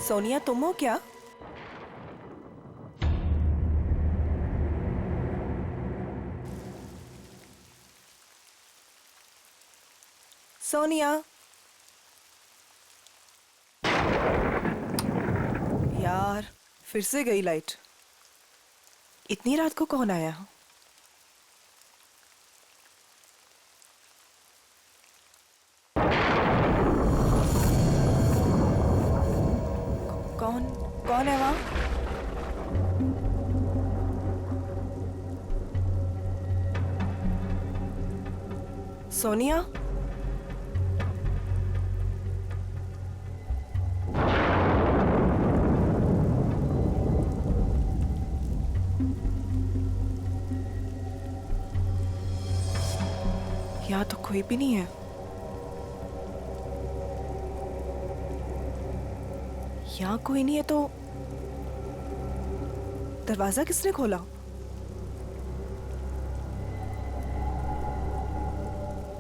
सोनिया, तुम हो क्या? सोनिया, यार फिर से गई लाइट। इतनी रात को कौन आया? कौन कौन है वहां? सोनिया, यहाँ तो कोई भी नहीं है। यहाँ कोई नहीं है तो दरवाजा किसने खोला?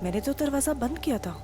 मैंने तो दरवाजा बंद किया था।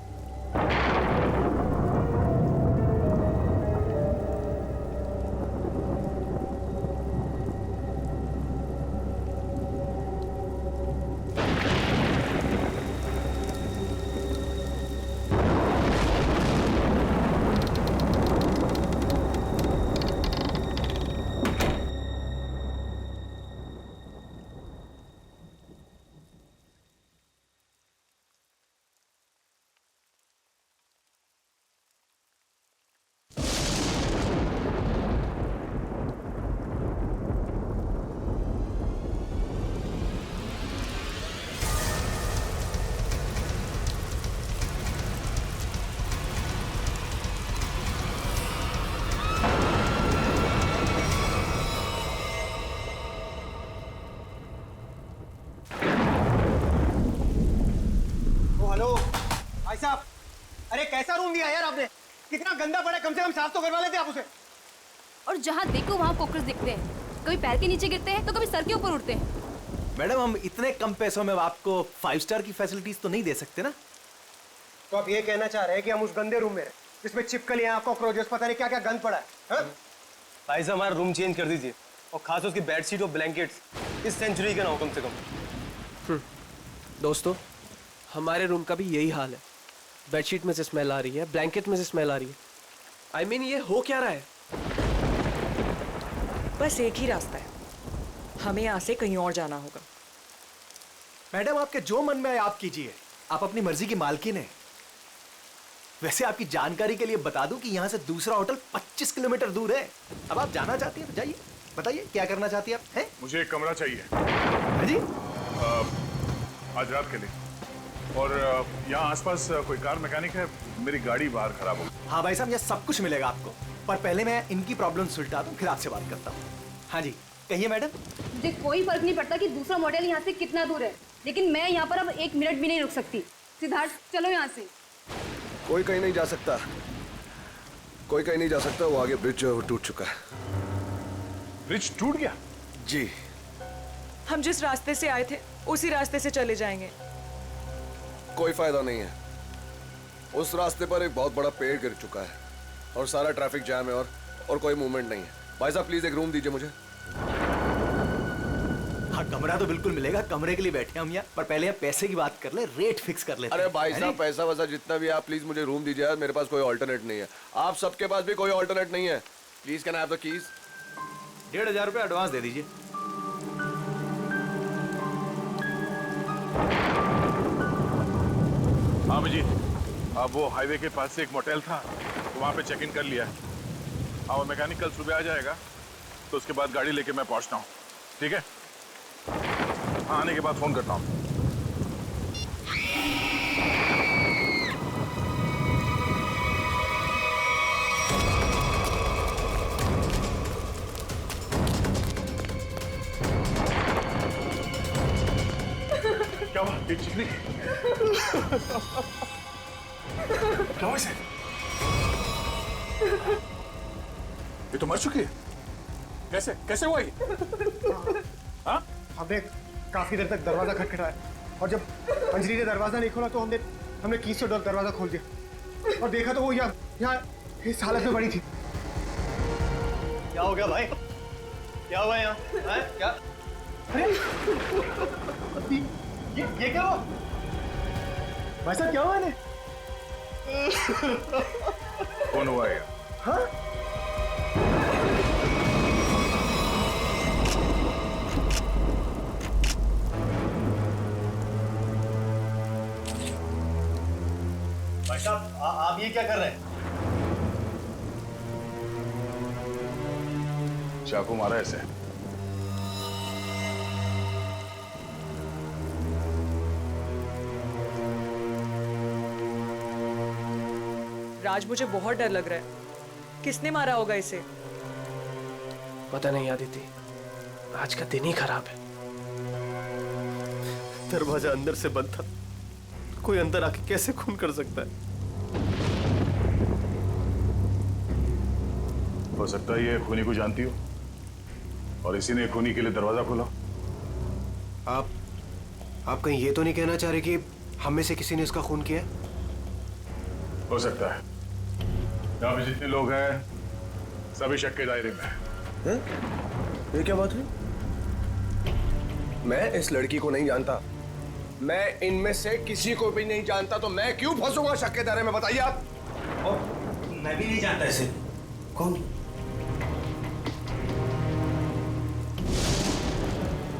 भाई साहब, अरे कैसा रूम दिया यार आपने? कितना गंदा पड़ा है, कम से कम साफ तो करवा लेते आप उसे। और जहाँ देखो वहाँ कॉकरोच दिखते हैं, कभी पैर के नीचे गिरते हैं तो कभी सर के ऊपर उड़ते हैं। मैडम, हम इतने कम पैसों में आपको 5 स्टार की फैसिलिटीज तो नहीं दे सकते ना। तो आप ये कहना चाह रहे हैं कि हम उस गंदे रूम में जिसमें चिपकलियां, कॉकरोचेस, पता नहीं क्या क्या गंद पड़ा है? भाई साहब, हमारा रूम चेंज कर दीजिए, और खास उसकी बेडशीट और ब्लैंकेट्स इस सेंचुरी के ना हो कम से कम। दोस्तों, हमारे रूम का भी यही हाल है। बेडशीट में से स्मेल आ रही है, ब्लैंकेट में से स्मेल आ रही है। I mean, ये हो क्या रहा है? बस एक ही रास्ता है, हमें यहाँ से कहीं और जाना होगा। मैडम, आपके जो मन में आए आप कीजिए, आप अपनी मर्जी की मालकिन हैं। वैसे आपकी जानकारी के लिए बता दूं कि यहाँ से दूसरा होटल 25 किलोमीटर दूर है। अब आप जाना चाहती हैं तो जाइए, बताइए क्या करना चाहती हैं आप? हैं? मुझे एक कमरा चाहिए। हाँ जी? आज रात के लिए। और यहाँ आसपास कोई कार मैकेनिक है? मेरी गाड़ी बाहर खराब हो गई। हाँ भाई साहब, ये सब कुछ मिलेगा आपको, पर पहले मैं इनकी प्रॉब्लम सुलझा दूं, फिर आपसे बात करता हूँ। हाँ जी, कहिए मैडम। मुझे कोई फर्क नहीं पड़ता कि दूसरा मॉडल यहाँ से कितना दूर है, लेकिन मैं यहाँ पर अब 1 मिनट भी नहीं रुक सकती। सिद्धार्थ, चलो यहाँ से। कोई कहीं नहीं जा सकता, कोई कहीं नहीं जा सकता। वो आगे ब्रिज जो है वो टूट चुका है। ब्रिज टूट गया? जी। हम जिस रास्ते से आए थे उसी रास्ते से चले जाएंगे। कोई फायदा नहीं है, उस रास्ते पर एक बहुत बड़ा पेड़ गिर चुका है और सारा ट्रैफिक जैम है और कोई मूवमेंट नहीं है। भाई साहब, प्लीज एक रूम दीजिए मुझे। हाँ, कमरा तो बिल्कुल मिलेगा, कमरे के लिए बैठे हम यहाँ, पर पहले आप पैसे की बात कर ले, रेट फिक्स कर लेते हैं। अरे भाई साहब, पैसा वैसा जितना भी है, आप प्लीज मुझे रूम दीजिए यार। मेरे पास कोई ऑल्टरनेट नहीं है, आप सबके पास भी कोई ऑल्टरनेट नहीं है। Please can I have the keys? 1500 रुपये एडवांस दे दीजिए। हाँ जी, अब वो हाईवे के पास से एक मोटेल था, तो वहाँ पे चेक इन कर लिया है। और मैकेनिक कल सुबह आ जाएगा, तो उसके बाद गाड़ी लेके मैं पहुँचता हूँ। ठीक है? हाँ, आने के बाद फोन करता हूँ। क्या हुआ? ये चिकनी क्या हुआ इसे? ये तो मर चुकी है। कैसे कैसे हुआ ये? हाँ? हमने काफी देर तक दरवाजा खटखटाया और जब अंजलि ने दरवाजा नहीं खोला तो हमने कीज से दरवाजा खोल दिया और देखा तो वो यहाँ इस हालत में पड़ी थी। क्या हो गया भाई? क्या हुआ यहाँ? क्या? अरे ये क्या हुआ? भाई साहब क्या हुआ इन्हें? कौन हुआ ये? हाँ? भाई साहब आप ये क्या कर रहे हैं? चाकू मारा ऐसे। राज, मुझे बहुत डर लग रहा है। किसने मारा होगा इसे? पता नहीं आदिति, आज का दिन ही खराब है। दरवाजा अंदर से बंद था, कोई अंदर आके कैसे खून कर सकता है? हो सकता है ये खूनी को जानती हो और इसी ने खूनी के लिए दरवाजा खोला। आप कहीं ये तो नहीं कहना चाह रहे कि हम में से किसी ने इसका खून किया? हो सकता है। यहाँ पे जितने लोग हैं सभी शक के दायरे में हैं। ये क्या बात हुई? मैं इस लड़की को नहीं जानता, मैं इनमें से किसी को भी नहीं जानता, तो मैं क्यों फंसूंगा शक के दायरे में? बताइए आप। मैं भी नहीं जानता इसे। कौन?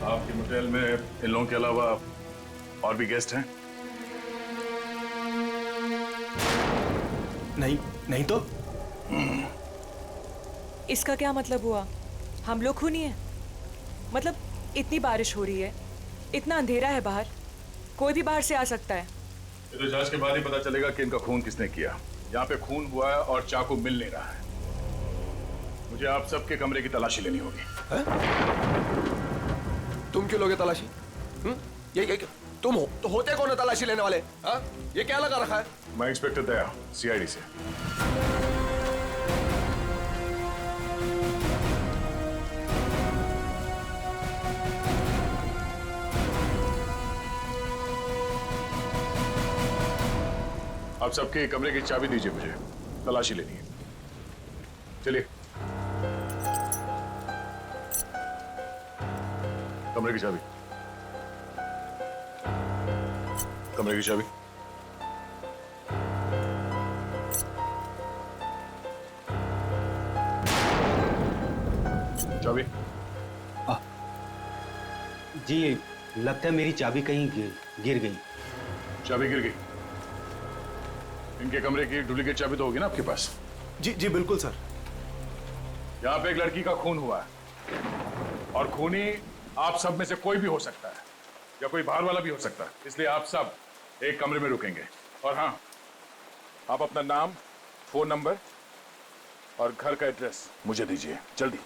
आपके मोटेल में इन लोगों के अलावा और भी गेस्ट हैं? नहीं तो इसका क्या मतलब हुआ? हम लोग खूनी हैं? मतलब इतनी बारिश हो रही है, इतना अंधेरा है बाहर, कोई भी बाहर से आ सकता है। ये तो जांच के बाद ही पता चलेगा कि इनका खून किसने किया। यहाँ पे खून हुआ है और चाकू मिल नहीं रहा है। मुझे आप सबके कमरे की तलाशी लेनी होगी। तुम क्यों लोगे तलाशी? ये तुम हो तो होते कौन है तलाशी लेने वाले? हाँ? ये क्या लगा रखा है? मैं इंस्पेक्टर दया, सीआईडी से। आप सबके कमरे की चाबी दीजिए, मुझे तलाशी लेनी है। चलिए। कमरे की चाबी। कमरे की चाबी। चाबी। जी, लगता है मेरी चाबी कहीं गिर गई। चाबी गिर गई। इनके कमरे की डुप्लीकेट चाबी तो होगी ना आपके पास? जी बिल्कुल सर। यहाँ पे एक लड़की का खून हुआ है और खूनी आप सब में से कोई भी हो सकता है या कोई बाहर वाला भी हो सकता है, इसलिए आप सब एक कमरे में रुकेंगे। और हाँ, आप अपना नाम, फोन नंबर और घर का एड्रेस मुझे दीजिए जल्दी।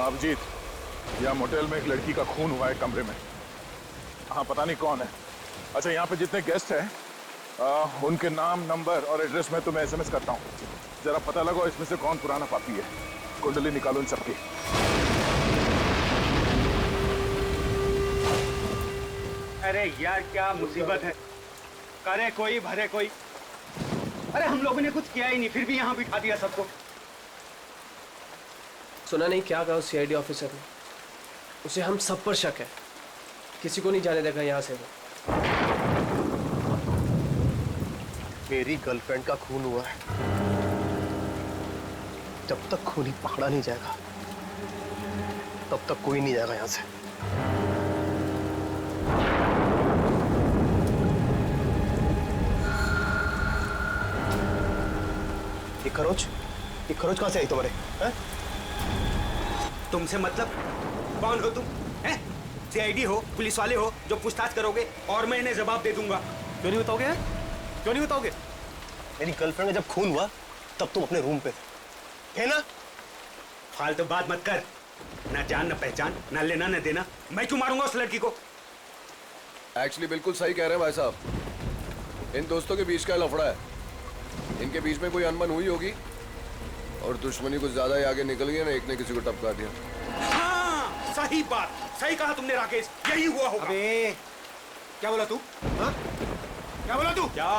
अभिजीत, यहाँ मोटेल में एक लड़की का खून हुआ है कमरे में। हाँ, पता नहीं कौन है। अच्छा, यहाँ पे जितने गेस्ट हैं उनके नाम, नंबर और एड्रेस मैं तुम्हें एसएमएस करता हूँ। जरा पता लगाओ इसमें से कौन पुराना पापी है। कुंडली निकालो इन सबकी। अरे यार, क्या मुसीबत है। करे कोई भरे कोई। अरे हम लोगों ने कुछ किया ही नहीं, फिर भी यहाँ बिठा दिया सबको। सुना नहीं क्या कहा उस सीआईडी ऑफिसर ने? उसे हम सब पर शक है, किसी को नहीं जाने देगा यहाँ से वो। मेरी गर्लफ्रेंड का खून हुआ है, जब तक खूनी पकड़ा नहीं जाएगा तब तक कोई नहीं जाएगा यहाँ से। ये खरोच कहाँ से आई तुम्हारे? हैं? तुमसे मतलब? कौन हो तुम? हैं? सीआईडी हो, पुलिस वाले हो, जो पूछताछ करोगे और मैं इन्हें जवाब दे दूंगा। क्यों नहीं बताओगे यार? क्यों नहीं बताओगे? मेरी गर्लफ्रेंड का जब खून हुआ तब तुम अपने रूम पे थे, है ना? फालतू बात मत कर। ना जान ना पहचान, ना लेना ना देना, मैं क्यों मारूंगा उस लड़की को? एक्चुअली बिल्कुल सही कह रहे हैं भाई साहब। इन दोस्तों के बीच का लफड़ा है। इनके बीच में कोई अनबन हुई होगी और दुश्मनी कुछ ज्यादा ही आगे निकल गई ना, एक ने किसी को टपका दिया। हाँ, सही बात, सही कहा तुमने राकेश, यही हुआ होगा। अबे क्या बोला तू? हाँ? क्या बोला तू? क्या?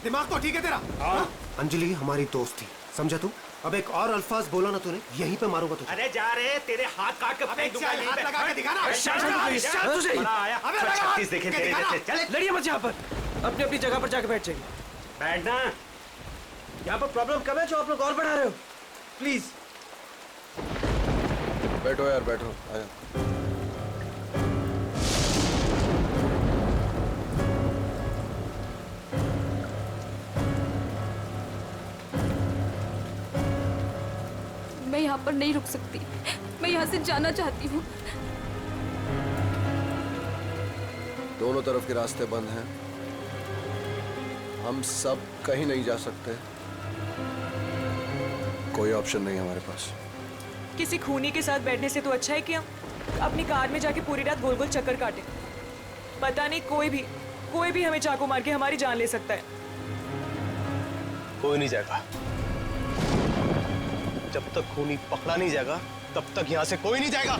दिमाग तो ठीक है तेरा? हाँ? अंजलि हमारी दोस्त थी, समझा तू? अब एक और अल्फाज बोला ना तूने, यहीं पे मारूंगा तुझे। अरे जा रहे, तेरे हाथ काट के फेंक दूंगा यहीं पे। हाथ लगा के दिखा ना। बड़ा आया। 36 देखे तेरे जैसे। चल लड़िए मत यहाँ पर, अपनी अपनी जगह पर जाके बैठ जाइए। बैठना। यहाँ पर प्रॉब्लम कब है जो आप लोग और बढ़ा रहे हो? प्लीज। बैठो यार, बैठो, आया। मैं यहाँ पर नहीं रुक सकती, मैं यहाँ से जाना चाहती हूँ। दोनों तरफ के रास्ते बंद हैं। हम सब कहीं नहीं जा सकते। कोई ऑप्शन नहीं है हमारे पास। किसी खूनी के साथ बैठने से तो अच्छा है कि हम अपनी कार में जाके पूरी रात गोल गोल चक्कर काटें। पता नहीं कोई भी हमें चाकू मार के हमारी जान ले सकता है। कोई नहीं जाएगा। जब तक खूनी पकड़ा नहीं जाएगा तब तक यहां से कोई नहीं जाएगा।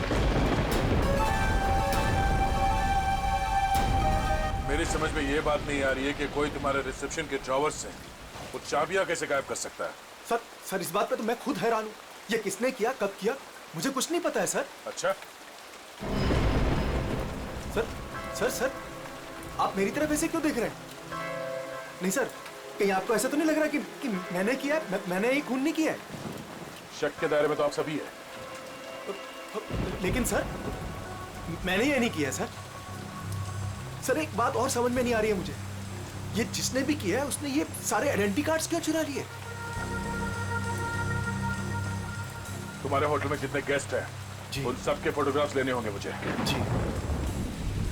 मेरी समझ में ये बात नहीं आ रही है कि कोई तुम्हारे रिसेप्शन के ड्रॉवर से वो चाबियां कैसे गायब कर सकता है? सर इस बात पे तो मैं खुद हैरान हूँ। ये किसने किया, कब किया, मुझे कुछ नहीं पता है सर। अच्छा, सर आप मेरी तरफ ऐसे क्यों देख रहे हैं? नहीं सर, कहीं आपको ऐसा तो नहीं लग रहा कि मैंने किया है? मैंने ये खून नहीं किया है। शक के दायरे में तो आप सभी है। लेकिन सर मैंने ये नहीं किया सर। सर एक बात और समझ में नहीं आ रही है मुझे, ये जिसने भी किया है उसने ये सारे आइडेंटिटी कार्ड्स क्यों चुरा लिए? तुम्हारे होटल में जितने गेस्ट हैं जी। उन सबके फोटोग्राफ्स लेने होंगे मुझे। जी,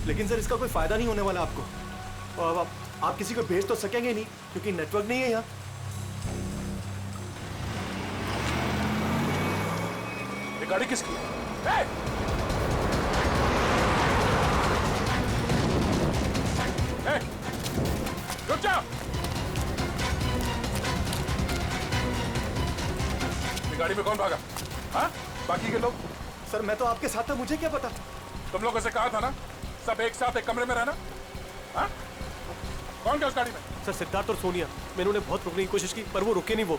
लेकिन सर इसका कोई फायदा नहीं होने वाला आपको। और अब आप किसी को भेज तो सकेंगे नहीं क्योंकि नेटवर्क नहीं है यहाँ। ये गाड़ी किसकी है? रुक जाओ। ये गाड़ी में कौन भागा? हाँ? बाकी के लोग? सर मैं तो आपके साथ था, मुझे क्या पता। तुम लोगों से कहा था ना सब एक साथ एक कमरे में रहना। हाँ? कौन गया उस गाड़ी में? सर सिद्धार्थ और सोनिया, मैंने उन्हें बहुत रोकने की कोशिश की पर वो रुके नहीं। वो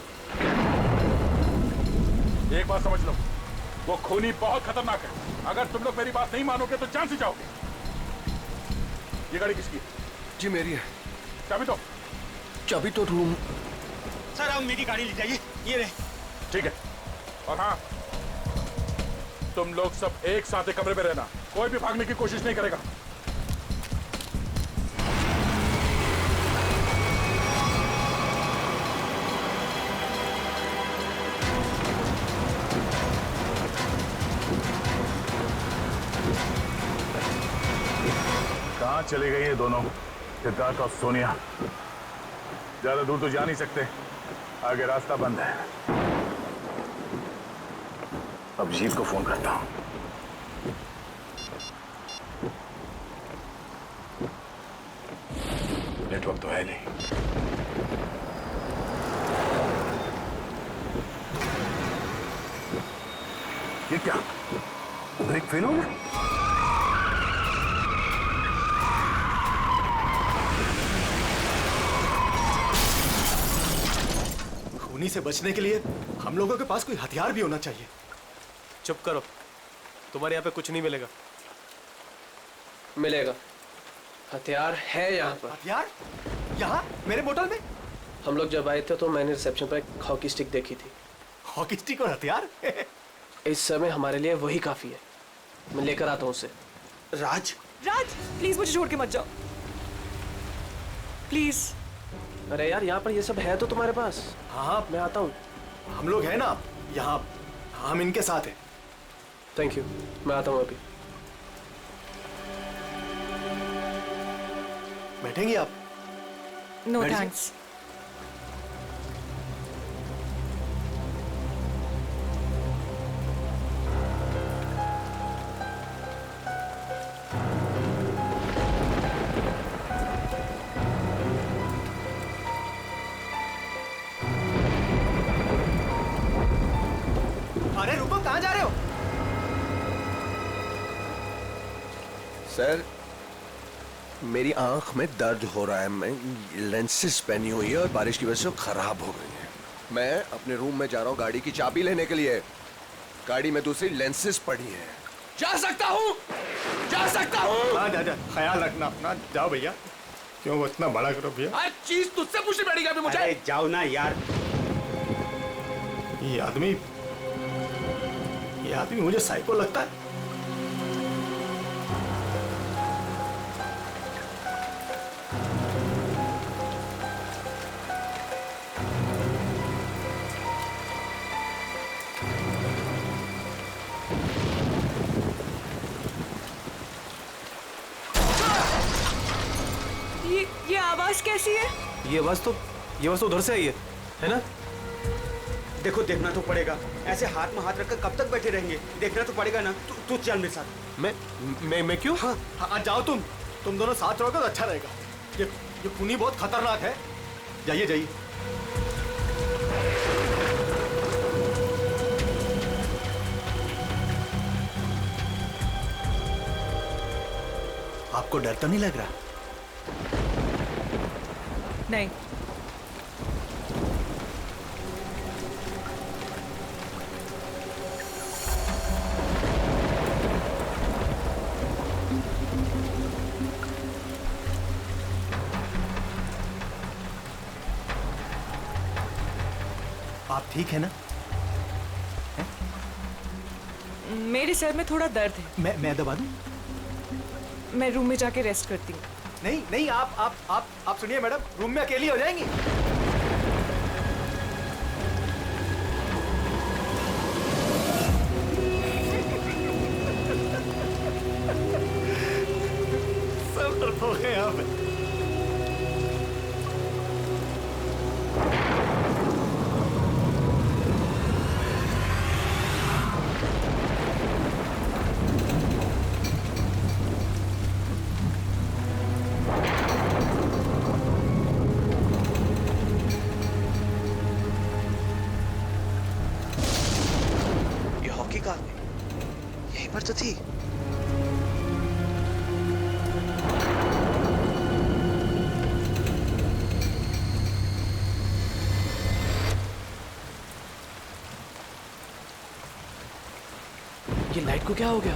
एक बात समझ लो, वो खूनी बहुत खतरनाक है। अगर तुम लोग मेरी बात नहीं मानोगे तो जान से जाओगे। ये गाड़ी किसकी है? जी मेरी है। चाबी दो। चाबी तो रूम। सर अब मेरी गाड़ी ले जाइए, ये रहे। ठीक है। और हाँ, तुम लोग सब एक साथ एक कमरे में रहना, कोई भी भागने की कोशिश नहीं करेगा। कहाँ चले गए ये दोनों, सिद्धार्थ और सोनिया? ज्यादा दूर तो जा नहीं सकते, आगे रास्ता बंद है। अब जीत को फोन करता हूं। नेटवर्क तो है नहीं। ये क्या, ब्रेक फेल हो गया? खूनी से बचने के लिए हम लोगों के पास कोई हथियार भी होना चाहिए। चुप करो, तुम्हारे यहाँ पे कुछ नहीं मिलेगा। मिलेगा, हथियार है यहाँ पर। हथियार? यहाँ मेरे बोतल में? हम लोग जब आए थे तो मैंने रिसेप्शन पर एक हॉकी स्टिक देखी थी। हॉकी स्टिक और हथियार? इस समय हमारे लिए वही काफी है। मैं लेकर आता हूँ उसे। राज, प्लीज मुझे छोड़ के मत जाओ, प्लीज। अरे यार यहाँ पर ये सब है तो तुम्हारे पास। हाँ मैं आता हूँ। हम लोग हैं ना यहाँ, हम इनके साथ हैं। थैंक यू, मैं आता हूँ अभी। बैठेंगी आप? नो बैठ जाइए। थैंक्स। अरे रुको, कहाँ जा रहे हो? सर, मेरी आंख में दर्द हो रहा है। मैं लेंसेज पहनी हुई है और बारिश की वजह से वो खराब हो गई है। मैं अपने रूम में जा रहा हूँ गाड़ी की चाबी लेने के लिए। गाड़ी में दूसरी लेंसेज पड़ी है। जा सकता हूँ, जा सकता हूँ। हाँ जा, ख्याल रखना अपना। जाओ भैया। क्यों वो इतना बड़ा करो भैया? हर चीज तुझसे पूछनी पड़ेगी अभी मुझे। अरे जाओ ना यार। ये आदमी मुझे साइको लगता है। ये आवाज कैसी है? ये आवाज तो उधर से आई है ना? देखो, देखना तो पड़ेगा। ऐसे हाथ में हाथ रखकर कब तक बैठे रहेंगे? देखना तो पड़ेगा ना। तू चल मेरे साथ। मैं क्यों? हाँ जाओ तुम दोनों साथ रहोगे तो अच्छा रहेगा। ये खूनी बहुत खतरनाक है। जाइए जाइए। आपको डर तो नहीं लग रहा? नहीं। आप ठीक है ना? मेरे सर में थोड़ा दर्द है। मैं दबा दूं? मैं रूम में जाके रेस्ट करती हूँ। नहीं, आप सुनिए मैडम, रूम में अकेली हो जाएंगी। सब डरपोक हैं यहाँ पे। हॉकी कार यहीं पर तो थी। ये लाइट को क्या हो गया?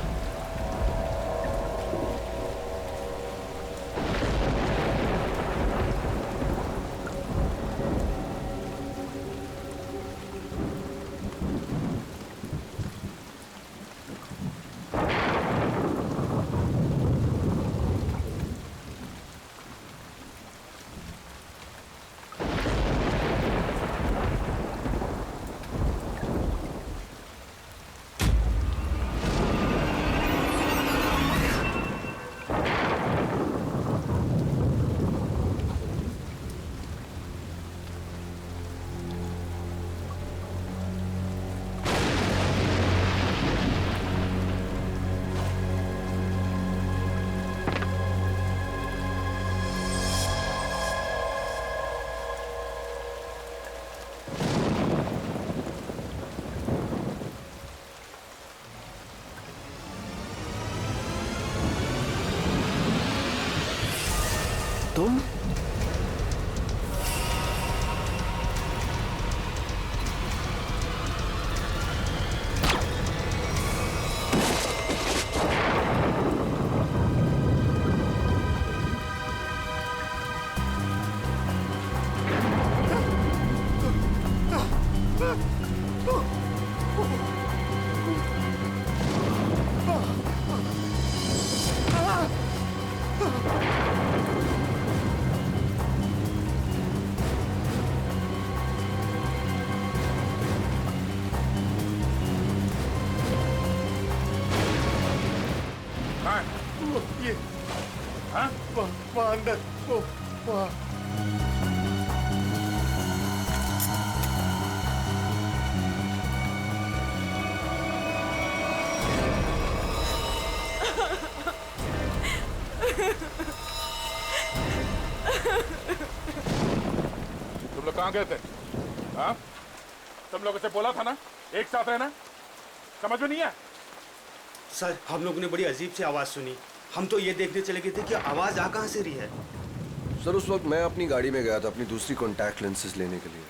तुम? तुम लोग कहाँ गए थे? हाँ? तुम लोगों से बोला था ना एक साथ रहना। समझ में नहीं है? सर हम लोगों ने बड़ी अजीब सी आवाज सुनी। हम तो ये देखने चले गए थे कि आवाज आ कहाँ से रही है। सर उस वक्त मैं अपनी गाड़ी में गया था अपनी दूसरी कॉन्टैक्ट लेंसेज लेने के लिए।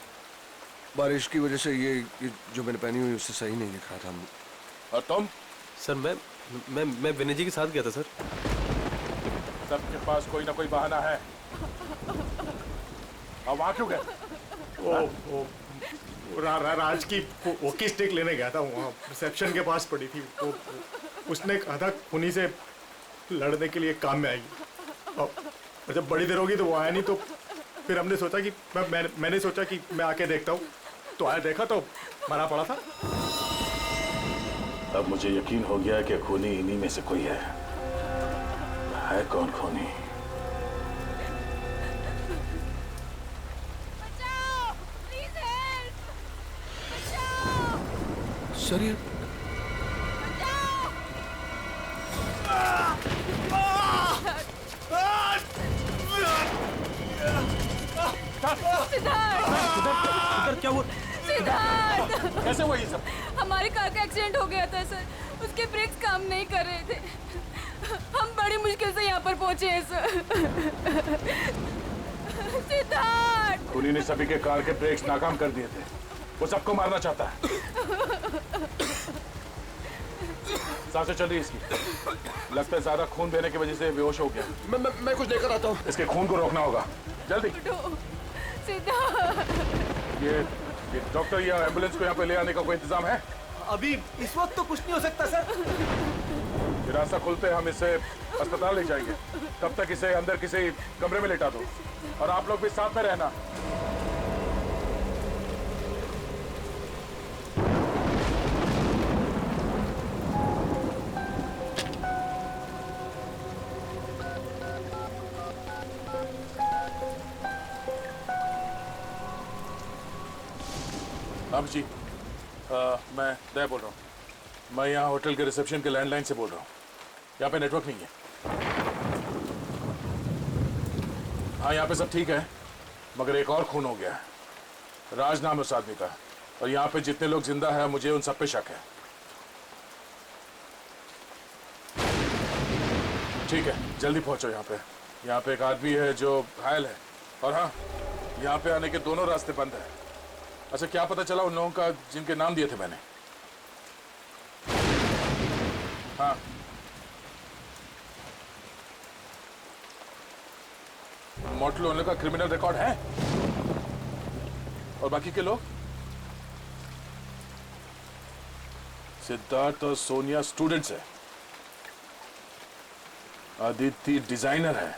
बारिश की वजह से ये जो मैंने पहनी हुई उससे सही नहीं दिख रहा था। और तुम? सर मैं विनय जी के साथ गया था सर। सबके पास कोई ना कोई बहाना है। अब वहाँ क्यों गए? राज की वॉकी स्टिक लेने गया था, वहाँ रिसेप्शन के पास पड़ी थी। उसने कहा था खूनी से लड़ने के लिए काम में आएगी। और जब बड़ी देर होगी तो वो आया नहीं, तो फिर हमने सोचा कि मैंने सोचा कि मैं आके देखता हूँ। तो आया, देखा तो मरा पड़ा था। अब मुझे यकीन हो गया कि खूनी इन्हीं में से कोई है। कौन खूनी? सर ये सिद्धार्थ क्या हुआ? सिद्धार्थ कैसे हुआ ये सब? हमारी कार का एक्सीडेंट हो गया था सर। उसके ब्रेक्स काम नहीं कर रहे थे। हम बड़ी मुश्किल से यहाँ पर पहुंचे हैं सर। सिद्धार्थ खूनी ने सभी के कार के ब्रेक्स नाकाम कर दिए थे। वो सबको मारना चाहता है। सांसें चल रही इसकी। लगता है ज्यादा खून देने की वजह से बेहोश हो गया। मैं कुछ लेकर आता हूँ। इसके खून को रोकना होगा जल्दी। सिद्धार्थ ये डॉक्टर या एम्बुलेंस को यहाँ पे ले आने का कोई इंतजाम है? अभी इस वक्त तो कुछ नहीं हो सकता सर। ये रास्ता खुलते हम इसे अस्पताल ले जाएंगे। तब तक इसे अंदर किसी कमरे में लेटा दो और आप लोग भी साथ में रहना। अब जी मैं दया बोल रहा हूँ। मैं यहाँ होटल के रिसेप्शन के लैंडलाइन से बोल रहा हूँ। यहाँ पे नेटवर्क नहीं है। हाँ यहाँ पे सब ठीक है, मगर एक और खून हो गया है। राज नाम है उस आदमी का, और यहाँ पे जितने लोग जिंदा हैं मुझे उन सब पे शक है। ठीक है, जल्दी पहुंचो यहाँ पे। यहाँ पे एक आदमी है जो घायल है, और हाँ यहाँ पे आने के दोनों रास्ते बंद है। अच्छा क्या पता चला उन लोगों का जिनके नाम दिए थे मैंने? हाँ मोटल ओनर का क्रिमिनल रिकॉर्ड है, और बाकी के लोग? सिद्धार्थ और सोनिया स्टूडेंट्स है, आदित्य डिजाइनर है,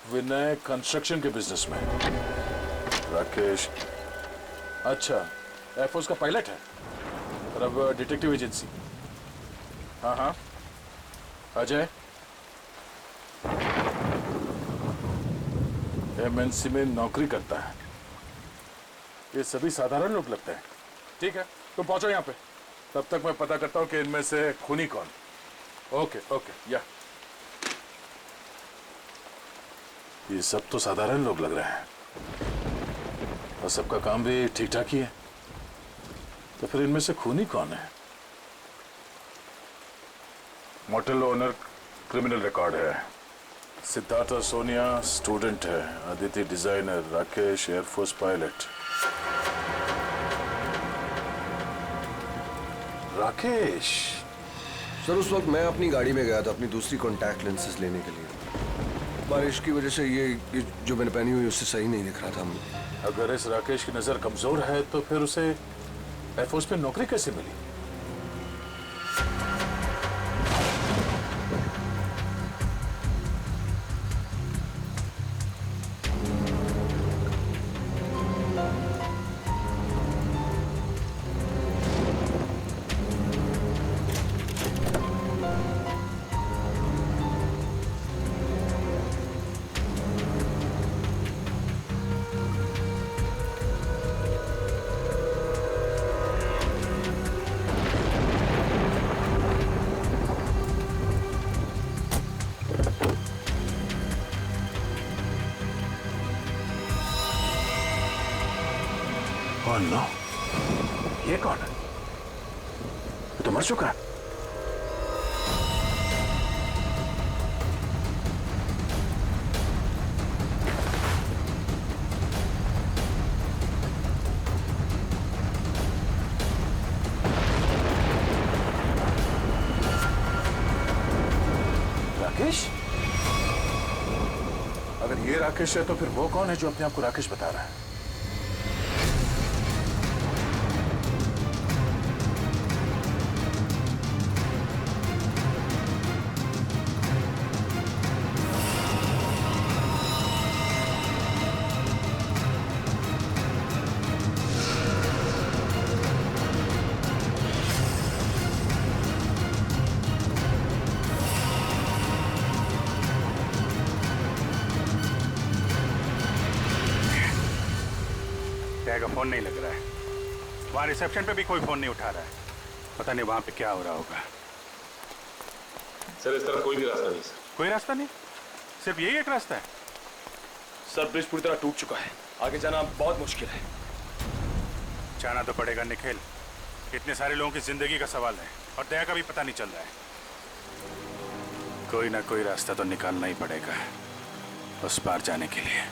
विनय कंस्ट्रक्शन के बिजनेस में, राकेश अच्छा एयरफोर्स का पायलट है, और अब डिटेक्टिव एजेंसी। हाँ हाँ अजय एमएनसी में नौकरी करता है। ये सभी साधारण लोग लगते हैं। ठीक है तुम पहुंचो यहाँ पे, तब तक मैं पता करता हूँ कि इनमें से खूनी कौन। ओके ओके या ये सब तो साधारण लोग लग रहे हैं, और सबका काम भी ठीक ठाक ही है, तो फिर इनमें से खूनी कौन है? मोटल ओनर क्रिमिनल रिकॉर्ड है, सिद्धार्थ और सोनिया स्टूडेंट है, Aditya designer, Rakesh air force pilot. Rakesh sir उस वक्त मैं अपनी गाड़ी में गया था अपनी दूसरी कॉन्टैक्ट लेंसेज लेने के लिए। बारिश की वजह से ये जो मैंने पहनी हुई उससे सही नहीं दिख रहा था। अगर इस राकेश की नजर कमजोर है तो फिर उसे एयरफोर्स में नौकरी कैसे मिली? Oh no. ये कौन है? ये तो मर चुका है। राकेश? अगर ये राकेश है तो फिर वो कौन है जो अपने आप को राकेश बता रहा है? का फोन नहीं लग रहा है। वहां रिसेप्शन पे भी कोई फोन नहीं उठा रहा है। पता नहीं वहां पे क्या हो रहा होगा। सर इस तरफ कोई भी रास्ता नहीं सर। कोई रास्ता नहीं? सिर्फ यही एक रास्ता है? सर ब्रिज पूरी तरह टूट चुका है, आगे जाना बहुत मुश्किल है। जाना तो पड़ेगा निखिल, इतने सारे लोगों की जिंदगी का सवाल है और दया का भी पता नहीं चल रहा है। कोई ना कोई रास्ता तो निकालना ही पड़ेगा उस पार जाने के लिए।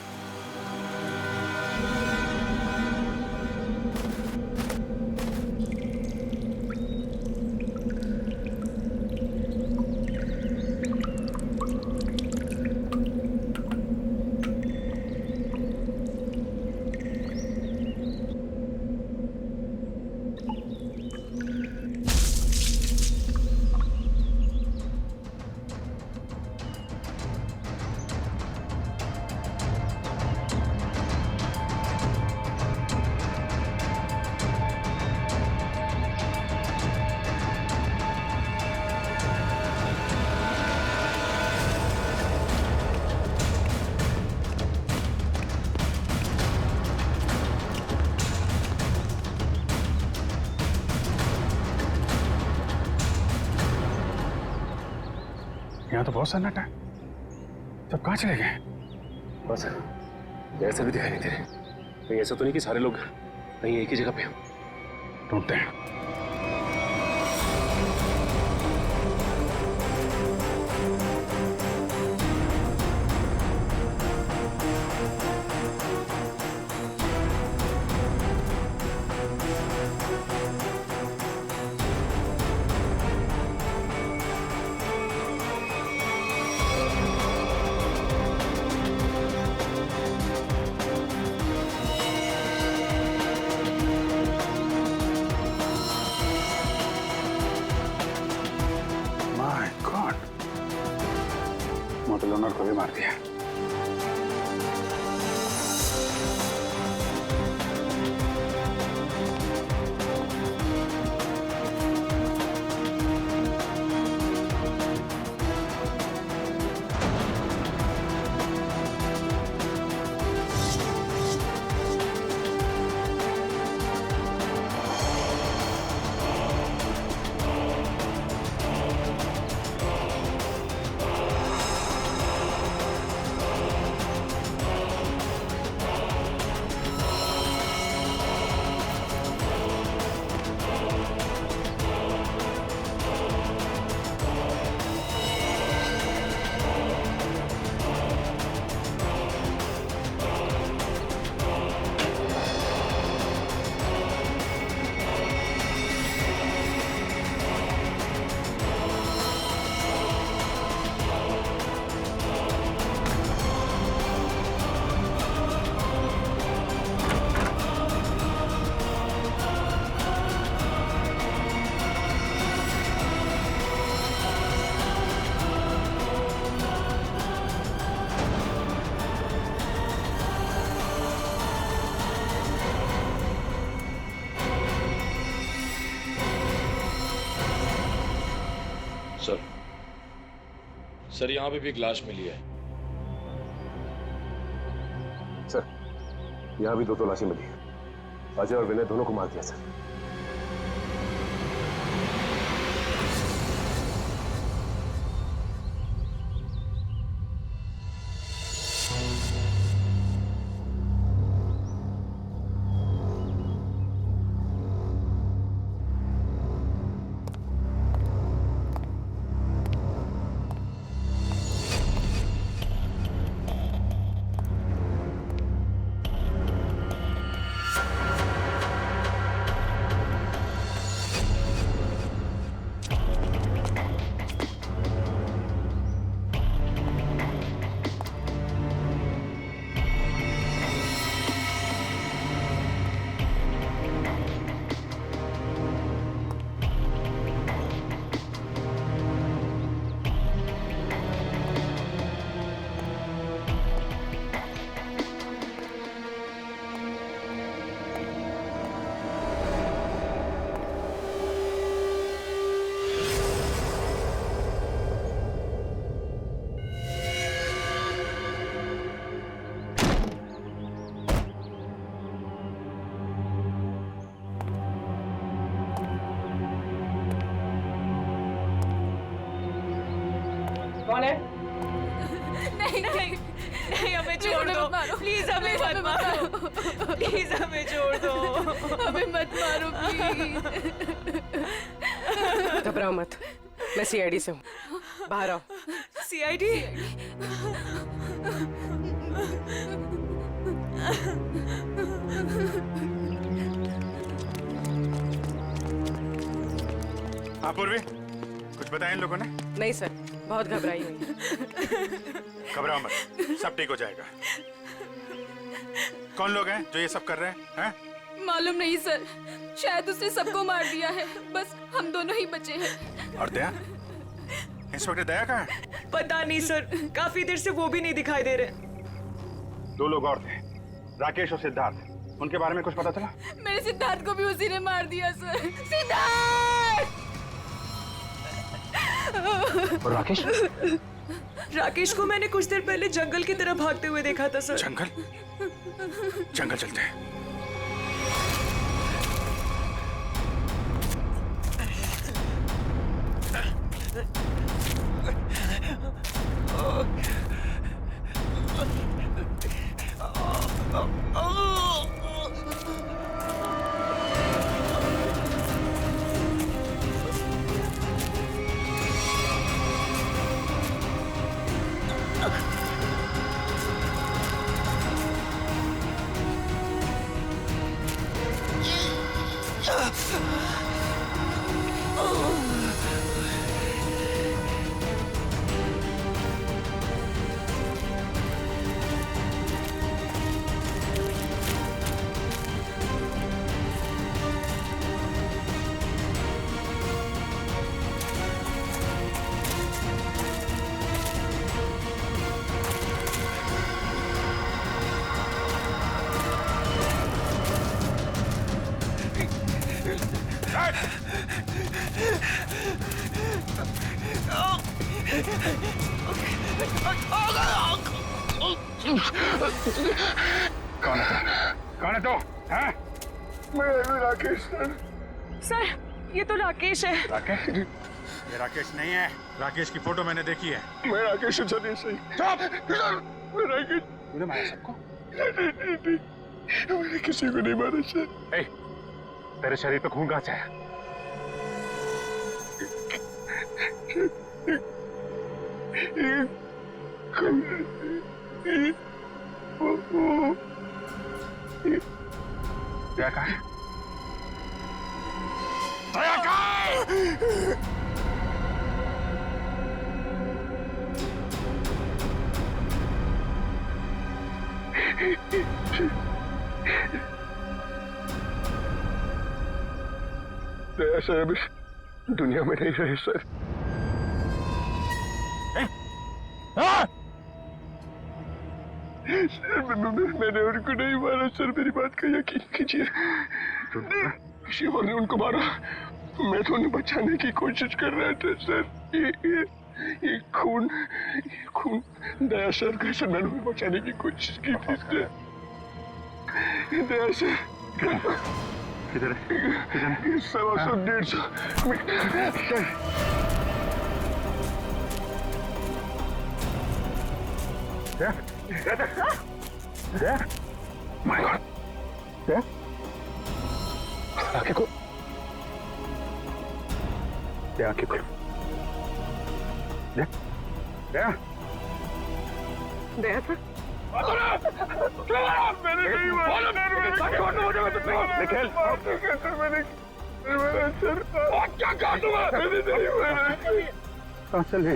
यहाँ तो बहुत सन्नाटा है, सब कहाँ चले गए? बस ऐसा भी दिखाई नहीं दे रहे। कहीं ऐसा तो नहीं कि सारे लोग कहीं एक ही जगह पे हो? ढूंढते हैं। मोटल ओनर को भी मार दिया। सर यहाँ पे भी एक लाश मिली है। सर यहाँ भी 2 लाशें मिली हैं। अजय और विनय दोनों को मार दिया सर। नहीं नहीं नहीं, हमें छोड़ हमें दो मत मारो। प्लीज, हमें Please, मत हमें मत मारो प्लीज, हमें छोड़ दो। हमें मत मारो प्लीज। घबराओ मत, मैं सीआईडी से हूँ, बाहर आओ। सीआईडी? हाँ पूर्वी, कुछ बताया इन लोगों ने? नहीं सर, बहुत घबराई हुई। घबराओ मत, सब ठीक हो जाएगा। कौन लोग हैं जो ये सब कर रहे हैं? मालूम नहीं सर, शायद उसने सबको मार दिया है, बस हम दोनों ही बचे हैं। और दया? इंस्पेक्टर दया कहाँ है? पता नहीं सर, काफी देर से वो भी नहीं दिखाई दे रहे। 2 लोग और थे, राकेश और सिद्धार्थ। उनके बारे में कुछ पता चला? मेरे सिद्धार्थ को भी उसी ने मार दिया सर। सिद्धार्थ! और राकेश? राकेश को मैंने कुछ देर पहले जंगल की तरफ भागते हुए देखा था सर। जंगल? जंगल चलते हैं। कौन है तो? हैं? मैं राकेश सर। सर, ये तो राकेश है। राकेश? ये राकेश नहीं है। राकेश की फोटो मैंने देखी है। मैं राकेश सर नहीं सही। चुप! मैं राकेश। तूने मारा सबको? नहीं, मैंने किसी को नहीं मारा सर। ए, तेरे शरीर पे खून कहाँ से है? क्या कहा? दया कहाँ है? दया सर अभी दुनिया में नहीं रहे सर। सर मैंने उनको नहीं मारा सर, मेरी बात का यकीन कीजिए। किसी और ने उनको मारा, मैं तो उन्हें बचाने की कोशिश कर रहा था सर। ये खून दया सर का सर, मैंने उन्हें बचाने की कोशिश की थी सर। दया सर किधर है? 100-150 माय गॉड! क्या? आंखें खोल। दया आंखें खोल। दया? दया? दया सर? मैंने नहीं मारा। निखिल! सर क्या काटूंगा? मैंने नहीं मारा। कहाँ चले?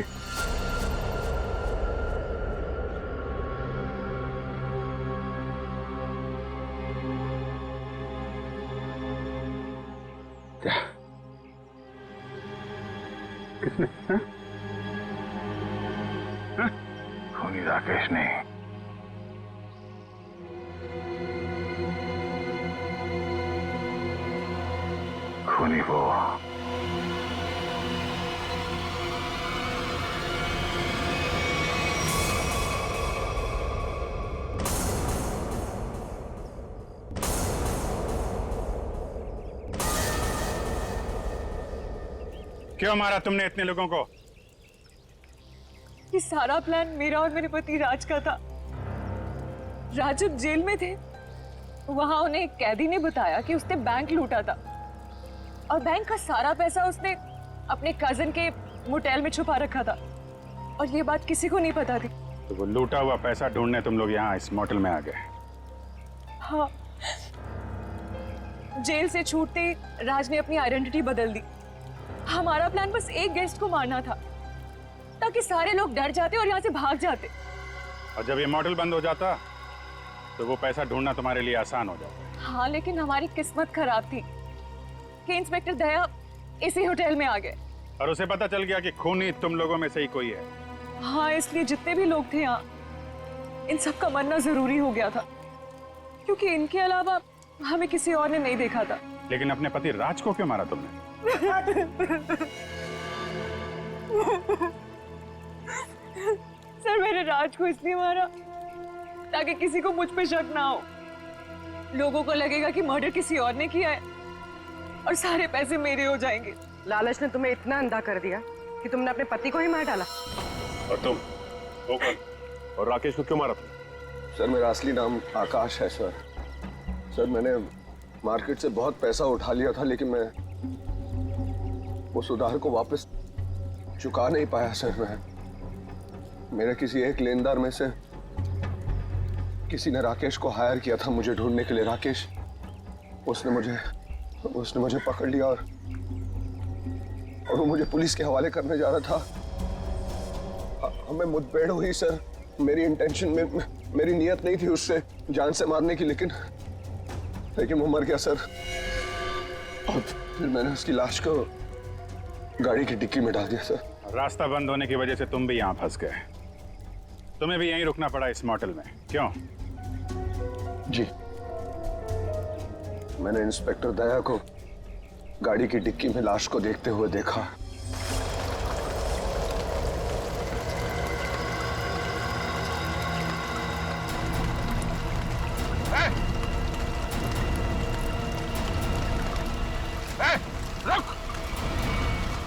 क्या? किसने? खूनी राकेश नहीं, खूनी वो। क्यों मारा तुमने इतने लोगों को? ये सारा प्लान मेरा और मेरे पति राज का था। राज जब जेल में थे, वहां उन्हें एक कैदी ने बताया कि उसने बैंक लूटा था और बैंक का सारा पैसा उसने अपने कजन के मोटेल में छुपा रखा था और ये बात किसी को नहीं पता थी। तो वो लूटा हुआ पैसा ढूंढने तुम लोग यहाँ इस मोटेल में आ गए? हाँ, जेल से छूटते ही राज ने अपनी आइडेंटिटी बदल दी। हमारा प्लान बस एक गेस्ट को मारना था ताकि सारे लोग डर जाते और यहाँ से भाग जाते। और जब ये मोटेल बंद हो जाता तो वो पैसा ढूंढना तुम्हारे लिए आसान हो जाता। हाँ, लेकिन हमारी किस्मत खराब थी कि इंस्पेक्टर दया इसी होटल में आ गए और उसे पता चल गया कि खूनी तुम लोगों में से ही कोई है। हाँ, इसलिए जितने भी लोग थे यहाँ, इन सब का मरना जरूरी हो गया था क्योंकि इनके अलावा हमें किसी और ने नहीं देखा था। लेकिन अपने पति राज को क्यों मारा तुमने? सर, मैंने राज को इसलिए मारा ताकि किसी को मुझ पे शक ना हो। लोगों को लगेगा कि मर्डर किसी और ने किया है और सारे पैसे मेरे हो जाएंगे। लालच ने तुम्हें इतना अंधा कर दिया कि तुमने अपने पति को ही मार डाला। और तुम वो कौन? और राकेश को क्यों मारा तुम? सर, मेरा असली नाम आकाश है सर। सर, मैंने मार्केट से बहुत पैसा उठा लिया था लेकिन मैं उस उधार को वापस चुका नहीं पाया सर। मेरे किसी एक लेनदार में से किसी ने राकेश को हायर किया था मुझे ढूंढने के लिए। राकेश उसने मुझे पकड़ लिया और वो मुझे पुलिस के हवाले करने जा रहा था। हमें मुठभेड़ हुई सर। मेरी इंटेंशन में, मेरी नियत नहीं थी उससे जान से मारने की, लेकिन वो मर गया सर। और फिर मैंने उसकी लाश को गाड़ी की डिक्की में डाल दिया सर। रास्ता बंद होने की वजह से तुम भी यहाँ फंस गए। तुम्हें भी यहीं रुकना पड़ा इस मोटेल में, क्यों? जी, मैंने इंस्पेक्टर दया को गाड़ी की डिक्की में लाश को देखते हुए देखा।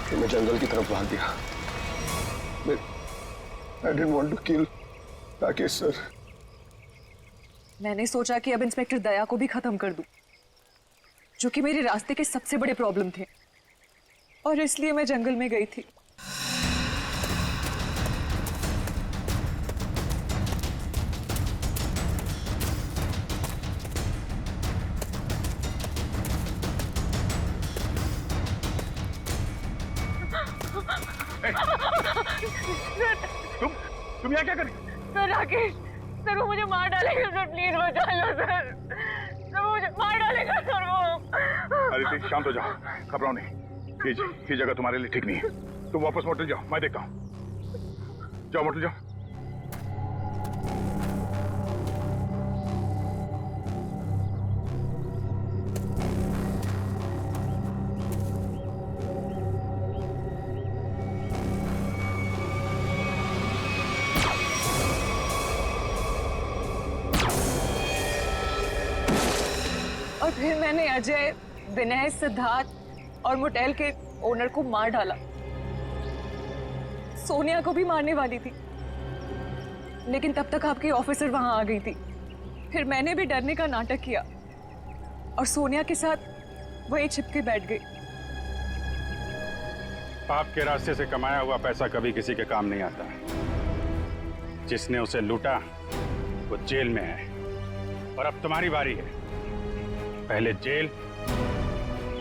फिर मैं जंगल की तरफ भाग गया। I didn't want to kill Rakesh sir. मैंने सोचा कि अब इंस्पेक्टर दया को भी खत्म कर दूं, जो कि मेरे रास्ते के सबसे बड़े प्रॉब्लम थे, और इसलिए मैं जंगल में गई थी। तुम यहाँ क्या कर रही? सर, राकेश सर, वो मुझे मार डालेगा सर, प्लीज बचा लो सर। वो मुझे मार डालेगा सर वो। अरे शांत हो जाओ, घबराओ नहीं। ये जगह तुम्हारे लिए ठीक नहीं है। तुम वापस मोटेल जाओ, मैं देखता हूँ। जाओ मोटेल जाओ। और फिर मैंने अजय, विनय, सिद्धार्थ और मोटेल के ओनर को मार डाला। सोनिया को भी मारने वाली थी, लेकिन तब तक आपकी ऑफिसर वहां आ गई थी। फिर मैंने भी डरने का नाटक किया और सोनिया के साथ वहीं छिपके बैठ गई। पाप के रास्ते से कमाया हुआ पैसा कभी किसी के काम नहीं आता। जिसने उसे लूटा वो जेल में है, और अब तुम्हारी बारी है। पहले जेल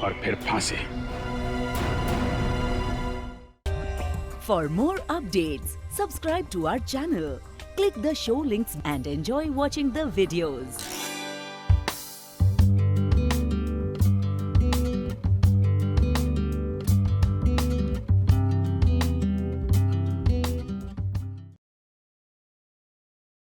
और फिर फांसी। For more updates, subscribe to our channel, click the show links and enjoy watching the videos.